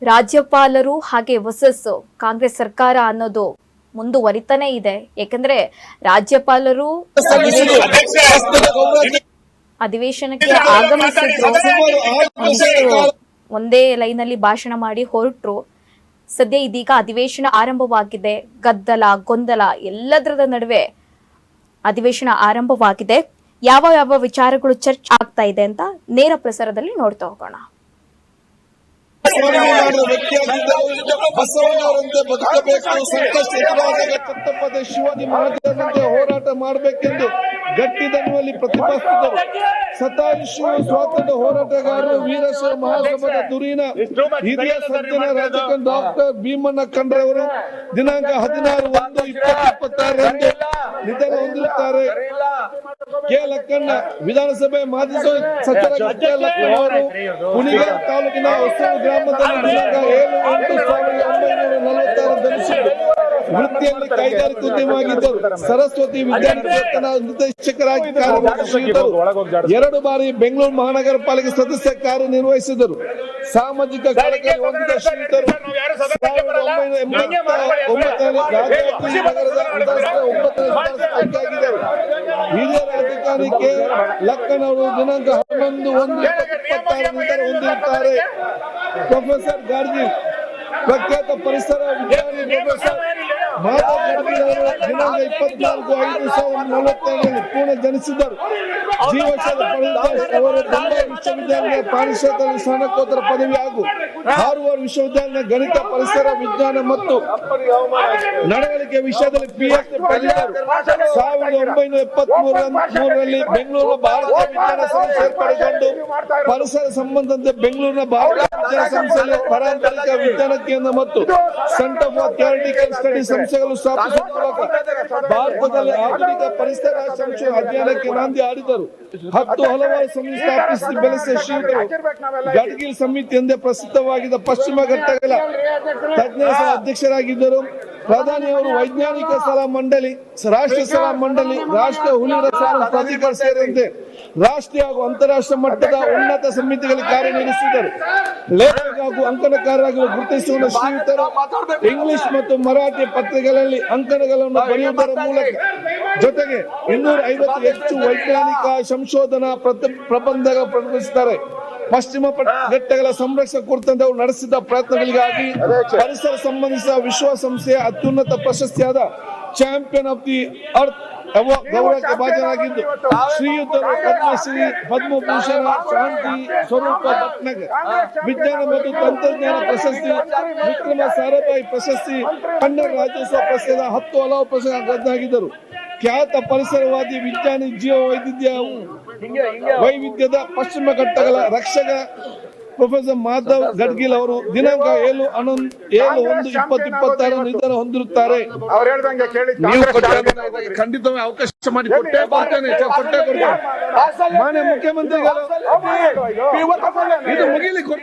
ರಾಜ್ಯಪಾಲರು ಹಾಗೆ ವರ್ಸಸ್ ಕಾಂಗ್ರೆಸ್ ಸರ್ಕಾರ ಅನ್ನೋದು ಮುಂದುವರಿತಾನೆ ಇದೆ. ಯಾಕಂದ್ರೆ ರಾಜ್ಯಪಾಲರು ಅಧಿವೇಶನಕ್ಕೆ ಆಗಮಿಸಿದ್ರು, ಒಂದೇ ಲೈನಲ್ಲಿ ಭಾಷಣ ಮಾಡಿ ಹೊರಟ್ರು. ಸದ್ಯ ಇದೀಗ ಅಧಿವೇಶನ ಆರಂಭವಾಗಿದೆ. ಗದ್ದಲ ಗೊಂದಲ ಎಲ್ಲದರ ನಡುವೆ ಅಧಿವೇಶನ ಆರಂಭವಾಗಿದೆ. ಯಾವ ಯಾವ ವಿಚಾರಗಳು ಚರ್ಚೆ ಆಗ್ತಾ ಇದೆ ಅಂತ ನೇರ ಪ್ರಸಾರದಲ್ಲಿ ನೋಡ್ತಾ ಹೋಗೋಣ. ಬಸವಣ್ಣವರಂತೆ ಬದುಕಬೇಕು, ಸಂಕಷ್ಟ ಎದುರಾದಾಗ ಛತ್ರಪತಿ ಶಿವಾಜಿ ಮಹಾರಾಜರಂತೆ ಹೋರಾಟ ಮಾಡಬೇಕೆಂದು ಗಟ್ಟಿ ದನಿಯಲ್ಲಿ ಪ್ರತಿಪಾದಿಸಿದರು. ಶತಾಯುಷಿ ಸ್ವಾತಂತ್ರ್ಯ ಹೋರಾಟಗಾರರು ವೀರಶೈವ ಮಹಾಸಭಾದ ಧುರೀಣ ಹಿರಿಯ ಸಜ್ಜನ ರಾಜಕಾರಣ ಡಾಕ್ಟರ್ ಭೀಮಣ್ಣ ಖಂಡ್ರೆಯವರು ದಿನಾಂಕ 16/1/2026 ನಿಧನ ಹೊಂದಿರುತ್ತಾರೆ. ಕೆ ಲಕ್ಕಣ್ಣ ವಿಧಾನಸಭೆ ಮಾಜಿ ಸಚಿವ ಕೆ ಲಕ್ಕಣ್ಣ ಅವರು ಕುಣಿಗಲ್ ತಾಲೂಕಿನ ಹೊಸೂರು ಗ್ರಾಮದಲ್ಲಿ ದಿನಾಂಕ 7/8/1946 ಜನಿಸಿದ್ದು ವೃತ್ತಿಯಲ್ಲಿ ಕೈಗಾರಿಕೋದ್ಯಮಿಯಾಗಿದ್ದರು. ಸರಸ್ವತಿ ವಿದ್ಯಾನಿಕೇತನ ನಿರ್ದೇಶಕರಾಗಿ ಕಾರ್ಯನಿರ್ವಹಿಸಿದ್ದರು. 2 ಬಾರಿ ಬೆಂಗಳೂರು ಮಹಾನಗರ ಪಾಲಿಕೆ ಸದಸ್ಯ ಕಾರ್ಯನಿರ್ವಹಿಸಿದರು. ಸಾಮಾಜಿಕ ಕಳಕಳಿ ಹೊಂದಿದ ಶ್ರೀಧರು 1989ರಲ್ಲಿ ರಾಜಕೀಯ ನಗರದ ಆಗಿದ್ದರು. ಹಿರಿಯ ರಾಜಕಾರಣಿ ಕೆ ಲಕ್ಕಣ್ಣ ಅವರು ದಿನಾಂಕ 11/1/2026 ನಿಧನ ಹೊಂದಿರುತ್ತಾರೆ. ಪ್ರೊಫೆಸರ್ ಗಾರ್ಗಿ ಪ್ರಖ್ಯಾತ ಪರಿಸರ ವಿಜ್ಞಾನಿ ಪ್ರೊಫೆಸರ್ ಮಾಧವ್ ಗಡ್ಗಿಲ್ ಅವರು ದಿನಾಂಕ 24/5/1942 ಪುಣೆ ಜನಿಸಿದರು. ಜೀವಶಾಸ್ತ್ರ ಪಡೆದ ಅವರು ಬೆಂಗಳೂರು ವಿಶ್ವವಿದ್ಯಾಲಯ ಪ್ರಾಣಿಶಾಸ್ತ್ರದಲ್ಲಿ ಸ್ನಾತಕೋತ್ತರ ಪದವಿ ಹಾಗೂ ಹಾರ್ವರ್ಡ್ ವಿಶ್ವವಿದ್ಯಾಲಯ ಗಣಿತ ಪರಿಸರ ವಿಜ್ಞಾನ ಮತ್ತು ನಡವಳಿಕೆ ವಿಷಯದಲ್ಲಿ PhD ಪಡೆದರು. 1973ರಲ್ಲಿ ಬೆಂಗಳೂರಿನ ಭಾರತ ವಿಜ್ಞಾನ ಸಂಸ್ಥೆ ಸೇರ್ಪಡೆಗೊಂಡು ಪರಿಸರ ಸಂಬಂಧದಂತೆ ಬೆಂಗಳೂರಿನ ಭಾರತ ವಿಜ್ಞಾನ ಸಂಸ್ಥೆಯಲ್ಲಿ ಪಾರಂಪರಿಕ ವಿಜ್ಞಾನ ಕೇಂದ್ರ ಮತ್ತು ಸೆಂಟರ್ ಫಾರ್ ಥಿಯರಿಟಿಕಲ್ ಸ್ಟಡಿ ಸಂಸ್ಥೆಗಳು ಸ್ಥಾಪಿಸುವ ಮೂಲಕ ಭಾರತದಲ್ಲಿ ಆಧುನಿಕ ಪರಿಸರ ಸಂಶೋಧನಾ ಅಧ್ಯಯನಕ್ಕೆ ನಾಂದಿ ಹಾಡಿದರು. 10 ಹಲವಾರು ಸಮಿತಿ ಸ್ಥಾಪಿಸಿ ಬೆಳೆಸಿದ ಶ್ರೀಯುತರು ಗಡ್ಗಿಲ್ ಸಮಿತಿ ಎಂದೇ ಪ್ರಸಿದ್ಧವಾಗಿದ್ದ ಪಶ್ಚಿಮ ಘಟ್ಟಗಳ ತಜ್ಞರ ಅಧ್ಯಕ್ಷರಾಗಿದ್ದರು. ಪ್ರಧಾನಿಯವರು ವೈಜ್ಞಾನಿಕ ಸಲಹಾ ಮಂಡಳಿ, ರಾಷ್ಟ್ರೀಯ ಸಲಹಾ ಮಂಡಳಿ, ರಾಷ್ಟ್ರೀಯ ಹುಲಿ ರಕ್ಷಣಾ ಪ್ರಾಧಿಕಾರ ಸೇರಿದಂತೆ ರಾಷ್ಟ್ರೀಯ ಹಾಗೂ ಅಂತಾರಾಷ್ಟ್ರೀಯ ಮಟ್ಟದ ಉನ್ನತ ಸಮಿತಿಗಳಿಗೆ ಕಾರ್ಯನಿರ್ವಹಿಸಿದರು. ಲೇಖಕ ಹಾಗೂ ಅಂಕಣಕಾರರಾಗಿ ಗುರುತಿಸಿಕೊಂಡ ಶ್ರೀಯುತರು ಇಂಗ್ಲಿಷ್ ಮತ್ತು ಮರಾಠಿ ಪತ್ರಿಕೆಗಳಲ್ಲಿ ಅಂಕಣಗಳನ್ನು ಬರೆಯುವುದರ ಮೂಲಕ ಜೊತೆಗೆ 250 ಹೆಚ್ಚು ವೈಜ್ಞಾನಿಕ ಸಂಶೋಧನಾ ಪ್ರಬಂಧಗಳು ಪ್ರಕಟಿಸಿದ್ದಾರೆ. ಪಶ್ಚಿಮ ಘಟ್ಟಗಳ ಸಂರಕ್ಷಣೆ ಕುರಿತಂತೆ ಅವರು ನಡೆಸಿದ ಪ್ರಯತ್ನಗಳಿಗಾಗಿ ಪರಿಸರ ಸಂಬಂಧಿಸಿದ ವಿಶ್ವಸಂಸ್ಥೆಯ ಅತ್ಯುನ್ನತ ಪ್ರಶಸ್ತಿಯಾದ ಚಾಂಪಿಯನ್ ಆಫ್ ದಿ ಅರ್ತ್ ಗೌರವಕ್ಕೆ ಭಾಜನರಾಗಿದ್ದು ಶ್ರೀಯುತರು ಪದ್ಮಶ್ರೀ, ಪದ್ಮಭೂಷಣ, ಶಾಂತಿ ಸ್ವರೂಪ ಭಟ್ನಾಗರ್ ವಿಜ್ಞಾನ ಮತ್ತು ತಂತ್ರಜ್ಞಾನ ಪ್ರಶಸ್ತಿ, ವಿಕ್ರಮ ಸಾರಾಭಾಯಿ ಪ್ರಶಸ್ತಿ, ಕನ್ನಡ ರಾಜ್ಯೋತ್ಸವ ಪ್ರಶಸ್ತಿಯ 10 ಹಲವು ಪ್ರಶಸ್ತಿಯಾಗಿದ್ದರು. ಖ್ಯಾತ ಪರಿಸರವಾದಿ, ವಿಜ್ಞಾನಿ, ಜೀವ ವೈವಿಧ್ಯದ ಪಶ್ಚಿಮ ಘಟ್ಟಗಳ ರಕ್ಷಕ ಪ್ರೊಫೆಸರ್ ಮಾಧವ್ ಗಡ್ಗಿಲ್ ಅವರು ದಿನಾಂಕ 7/1/2026 ನಿಧನ ಹೊಂದಿರುತ್ತಾರೆ. ಖಂಡಿತವಾಗಿ ಅವಕಾಶ ಮಾಡಿ ಕೊಟ್ಟೆ ಮಾನ್ಯ ಮುಖ್ಯಮಂತ್ರಿಗಳು ಇದು ಮುಗಿಲಿಕ್ಕೆ